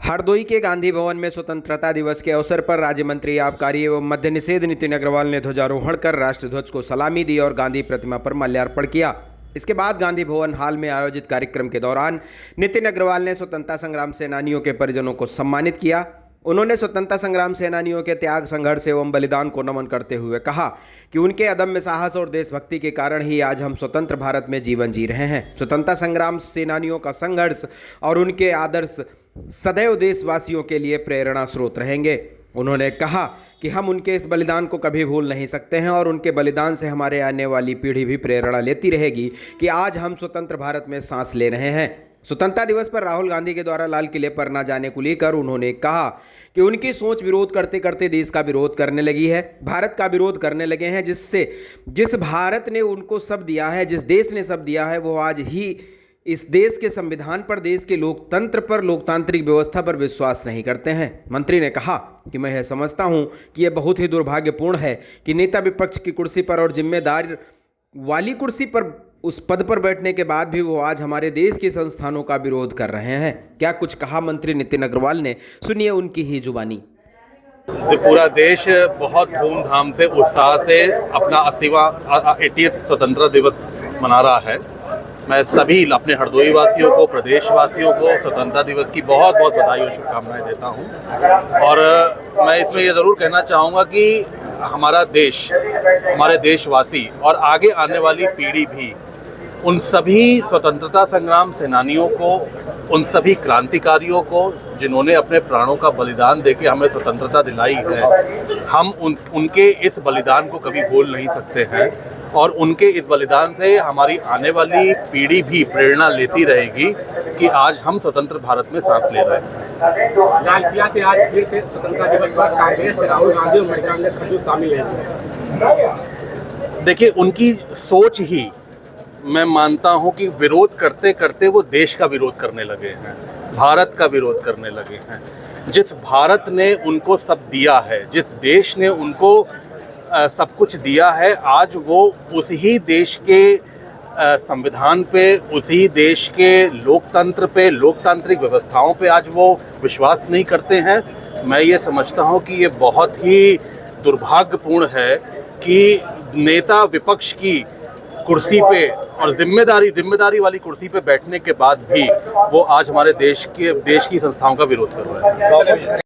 हरदोई के गांधी भवन में स्वतंत्रता दिवस के अवसर पर राज्य मंत्री आबकारी एवं मद्य निषेध नितिन अग्रवाल ने ध्वजारोहण कर राष्ट्र ध्वज को सलामी दी और गांधी प्रतिमा पर माल्यार्पण किया। इसके बाद गांधी भवन हाल में आयोजित कार्यक्रम के दौरान नितिन अग्रवाल ने स्वतंत्रता संग्राम सेनानियों के परिजनों को सम्मानित किया। उन्होंने स्वतंत्रता संग्राम सेनानियों के त्याग, संघर्ष एवं बलिदान को नमन करते हुए कहा कि उनके अदम्य साहस और देशभक्ति के कारण ही आज हम स्वतंत्र भारत में जीवन जी रहे हैं। स्वतंत्रता संग्राम सेनानियों का संघर्ष और उनके आदर्श सदैव देशवासियों के लिए प्रेरणा स्रोत रहेंगे। उन्होंने कहा कि हम उनके इस बलिदान को कभी भूल नहीं सकते हैं और उनके बलिदान से हमारे आने वाली पीढ़ी भी प्रेरणा लेती रहेगी कि आज हम स्वतंत्र भारत में सांस ले रहे हैं। स्वतंत्रता दिवस पर राहुल गांधी के द्वारा लाल किले पर न जाने को लेकर उन्होंने कहा कि उनकी सोच विरोध करते करते देश का विरोध करने लगी है, भारत का विरोध करने लगे हैं, जिस भारत ने उनको सब दिया है, जिस देश ने सब दिया है, वो आज ही इस देश के संविधान पर, देश के लोकतंत्र पर, लोकतांत्रिक व्यवस्था पर विश्वास नहीं करते हैं। मंत्री ने कहा कि मैं यह समझता हूं कि यह बहुत ही दुर्भाग्यपूर्ण है कि नेता विपक्ष की कुर्सी पर और जिम्मेदार वाली कुर्सी पर, उस पद पर बैठने के बाद भी वो आज हमारे देश के संस्थानों का विरोध कर रहे हैं। क्या कुछ कहा मंत्री नितिन अग्रवाल ने, सुनिए उनकी ही जुबानी। तो पूरा देश बहुत धूमधाम से, उत्साह से अपना 80वां स्वतंत्रता दिवस मना रहा है। मैं सभी अपने हरदोई वासियों को, प्रदेश वासियों को स्वतंत्रता दिवस की बहुत बहुत बधाई और शुभकामनाएं देता हूं। और मैं इसमें ये ज़रूर कहना चाहूँगा कि हमारा देश, हमारे देशवासी और आगे आने वाली पीढ़ी भी उन सभी स्वतंत्रता संग्राम सेनानियों को, उन सभी क्रांतिकारियों को जिन्होंने अपने प्राणों का बलिदान देके हमें स्वतंत्रता दिलाई है, हम उनके इस बलिदान को कभी भूल नहीं सकते हैं। और उनके इस बलिदान से हमारी आने वाली पीढ़ी भी प्रेरणा लेती रहेगी कि आज हम स्वतंत्र भारत में सांस ले रहे हैं। लाल किला से आज फिर से स्वतंत्रता दिवस पर कांग्रेस के राहुल गांधी और मल्लिकार्जुन खड़गे शामिल हैं। देखिए, उनकी सोच ही, मैं मानता हूं कि विरोध करते करते वो देश का विरोध करने लगे हैं, भारत का विरोध करने लगे हैं। जिस भारत ने उनको सब दिया है, जिस देश ने उनको सब कुछ दिया है, आज वो उसी देश के संविधान पे, उसी देश के लोकतंत्र पे, लोकतांत्रिक व्यवस्थाओं पे आज वो विश्वास नहीं करते हैं। मैं ये समझता हूँ कि ये बहुत ही दुर्भाग्यपूर्ण है कि नेता विपक्ष की कुर्सी पे और जिम्मेदारी वाली कुर्सी पे बैठने के बाद भी वो आज हमारे देश की संस्थाओं का विरोध कर रहे हैं।